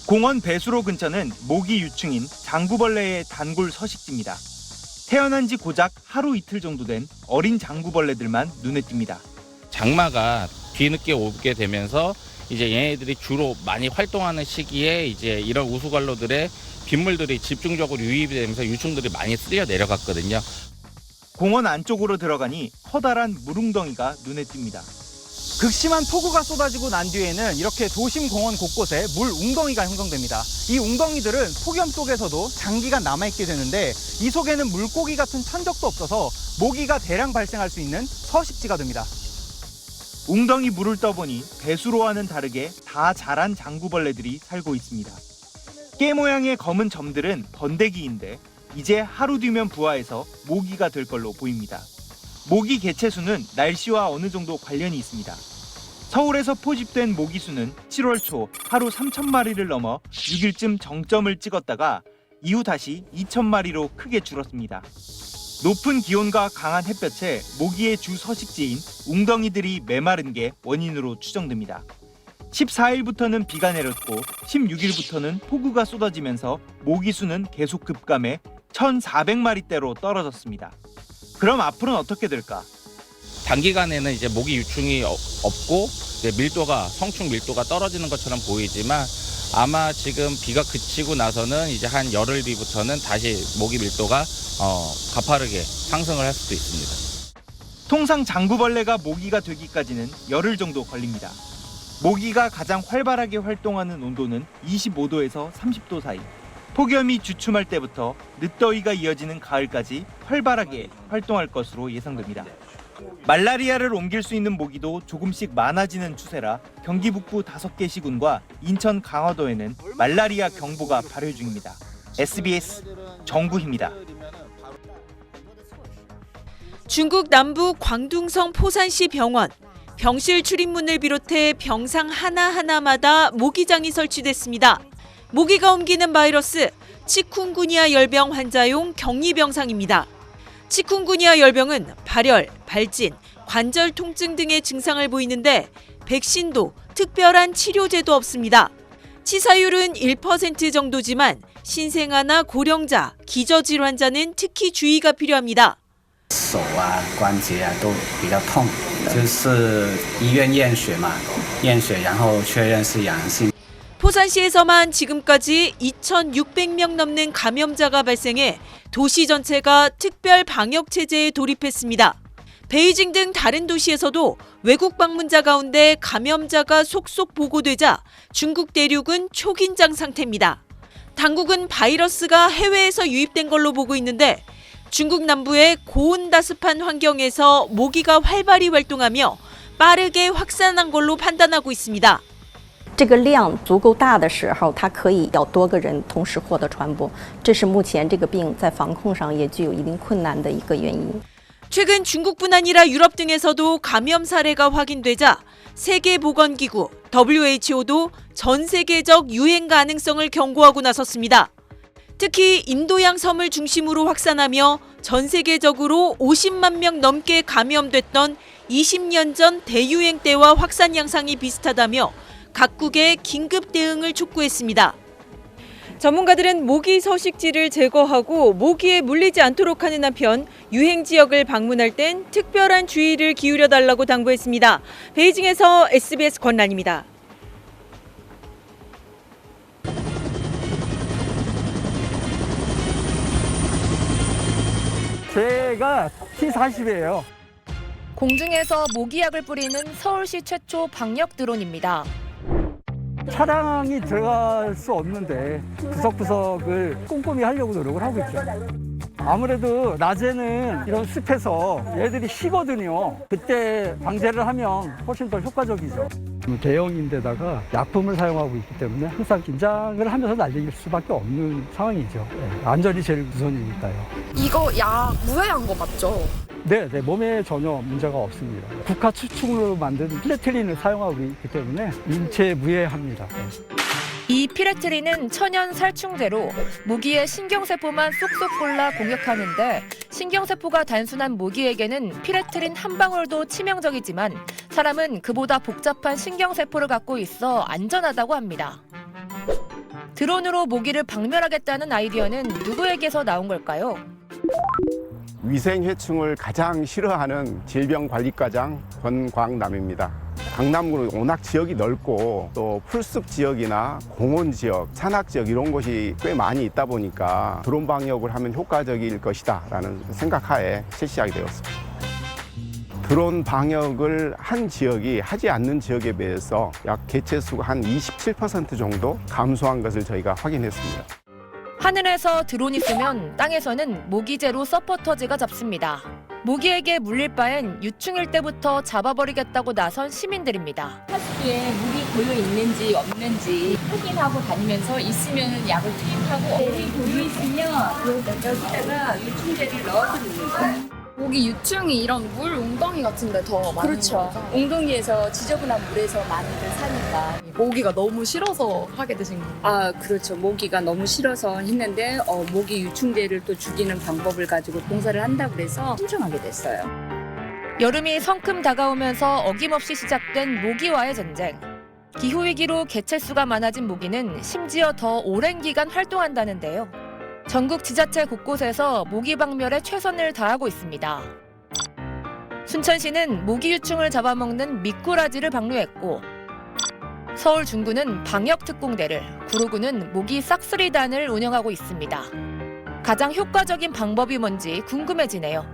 공원 배수로 근처는 모기 유충인 장구벌레의 단골 서식지입니다. 태어난 지 고작 하루 이틀 정도 된 어린 장구벌레들만 눈에 띕니다. 장마가 뒤늦게 오게 되면서 이제 얘네들이 주로 많이 활동하는 시기에 이제 이런 우수관로들의 빗물들이 집중적으로 유입이 되면서 유충들이 많이 쓸려 내려갔거든요. 공원 안쪽으로 들어가니 커다란 물웅덩이가 눈에 띕니다. 극심한 폭우가 쏟아지고 난 뒤에는 이렇게 도심 공원 곳곳에 물 웅덩이가 형성됩니다. 이 웅덩이들은 폭염 속에서도 장기간 남아있게 되는데 이 속에는 물고기 같은 천적도 없어서 모기가 대량 발생할 수 있는 서식지가 됩니다. 웅덩이 물을 떠보니 배수로와는 다르게 다 자란 장구벌레들이 살고 있습니다. 깨 모양의 검은 점들은 번데기인데 이제 하루 뒤면 부화해서 모기가 될 걸로 보입니다. 모기 개체 수는 날씨와 어느 정도 관련이 있습니다. 서울에서 포집된 모기 수는 7월 초 하루 3,000마리를 넘어 6일쯤 정점을 찍었다가 이후 다시 2,000마리로 크게 줄었습니다. 높은 기온과 강한 햇볕에 모기의 주 서식지인 웅덩이들이 메마른 게 원인으로 추정됩니다. 14일부터는 비가 내렸고 16일부터는 폭우가 쏟아지면서 모기 수는 계속 급감해 1,400마리대로 떨어졌습니다. 그럼 앞으로는 어떻게 될까? 단기간에는 이제 모기 유충이 없고 이제 성충 밀도가 떨어지는 것처럼 보이지만 아마 지금 비가 그치고 나서는 이제 한 열흘 뒤부터는 다시 모기 밀도가 가파르게 상승을 할 수도 있습니다. 통상 장구벌레가 모기가 되기까지는 열흘 정도 걸립니다. 모기가 가장 활발하게 활동하는 온도는 25도에서 30도 사이. 폭염이 주춤할 때부터 늦더위가 이어지는 가을까지 활발하게 활동할 것으로 예상됩니다. 말라리아를 옮길 수 있는 모기도 조금씩 많아지는 추세라 경기 북부 5개 시군과 인천 강화도에는 말라리아 경보가 발효 중입니다. SBS 정구희입니다. 중국 남부 광둥성 포산시 병원. 병실 출입문을 비롯해 병상 하나하나마다 모기장이 설치됐습니다. 모기가 옮기는 바이러스, 치쿤구니아 열병 환자용 격리병상입니다. 치쿤구니아 열병은 발열, 발진, 관절 통증 등의 증상을 보이는데 백신도 특별한 치료제도 없습니다. 치사율은 1% 정도지만 신생아나 고령자, 기저질환자는 특히 주의가 필요합니다. 手啊关节啊都比较痛，就是医院验血嘛，验血然后确认是阳性。 포산시에서만 지금까지 2,600명 넘는 감염자가 발생해 도시 전체가 특별 방역 체제에 돌입했습니다. 베이징 등 다른 도시에서도 외국 방문자 가운데 감염자가 속속 보고되자 중국 대륙은 초긴장 상태입니다. 당국은 바이러스가 해외에서 유입된 걸로 보고 있는데 중국 남부의 고온다습한 환경에서 모기가 활발히 활동하며 빠르게 확산한 걸로 판단하고 있습니다. 这个量足够大的时候，它可以要多个人同时获得传播，这是目前这个病在防控上也具有一定困难的一个原因。 최근 중국뿐 아니라 유럽 등에서도 감염 사례가 확인되자 세계보건기구 WHO도 전 세계적 유행 가능성을 경고하고 나섰습니다. 특히 인도양 섬을 중심으로 확산하며 전 세계적으로 50만 명 넘게 감염됐던 20년 전 대유행 때와 확산 양상이 비슷하다며 각국의 긴급 대응을 촉구했습니다. 전문가들은 모기 서식지를 제거하고 모기에 물리지 않도록 하는 한편 유행 지역을 방문할 땐 특별한 주의를 기울여 달라고 당부했습니다. 베이징에서 SBS 권란입니다. 제가 T40이에요. 공중에서 모기약을 뿌리는 서울시 최초 방역 드론입니다. 차량이 들어갈 수 없는데 구석구석을 꼼꼼히 하려고 노력을 하고 있죠. 아무래도 낮에는 이런 습해서 얘들이 쉬거든요. 그때 방제를 하면 훨씬 더 효과적이죠. 대형인데다가 약품을 사용하고 있기 때문에 항상 긴장을 하면서 날릴 수밖에 없는 상황이죠. 안전이 제일 우선이니까요. 이거 약 무해한 거 맞죠? 네, 몸에 전혀 문제가 없습니다. 국화 추출로 만든 피레트린을 사용하고 있기 때문에 인체에 무해합니다. 이 피레트린은 천연 살충제로 모기의 신경세포만 쏙쏙 골라 공격하는데 신경세포가 단순한 모기에게는 피레트린 한 방울도 치명적이지만 사람은 그보다 복잡한 신경세포를 갖고 있어 안전하다고 합니다. 드론으로 모기를 박멸하겠다는 아이디어는 누구에게서 나온 걸까요? 위생해충을 가장 싫어하는 질병관리과장 권광남입니다. 강남구는 워낙 지역이 넓고 또 풀숲 지역이나 공원 지역, 산악 지역 이런 곳이 꽤 많이 있다 보니까 드론 방역을 하면 효과적일 것이다 라는 생각하에 실시하게 되었습니다. 드론 방역을 한 지역이 하지 않는 지역에 비해서 약 개체수가 한 27% 정도 감소한 것을 저희가 확인했습니다. 하늘에서 드론이 쓰면 땅에서는 모기제로 서포터즈가 잡습니다. 모기에게 물릴 바엔 유충일 때부터 잡아버리겠다고 나선 시민들입니다. 하수구에 물이 고여 있는지 없는지 확인하고 다니면서 있으면 약을 투입하고 물이 고여 있으면 여기다가 유충제를 넣어드리는 거예요. 모기 유충이 이런 물 웅덩이 같은 데 더 많은 그렇죠. 거죠? 웅덩이에서 지저분한 물에서 많이들 사니까. 모기가 너무 싫어서 하게 되신 거예요? 아, 그렇죠. 모기가 너무 싫어서 했는데 모기 유충제를 또 죽이는 방법을 가지고 봉사를 한다고 그래서 신청하게 됐어요. 여름이 성큼 다가오면서 어김없이 시작된 모기와의 전쟁. 기후위기로 개체수가 많아진 모기는 심지어 더 오랜 기간 활동한다는데요. 전국 지자체 곳곳에서 모기 박멸에 최선을 다하고 있습니다. 순천시는 모기 유충을 잡아먹는 미꾸라지를 방류했고, 서울 중구는 방역 특공대를, 구로구는 모기 싹쓸이단을 운영하고 있습니다. 가장 효과적인 방법이 뭔지 궁금해지네요.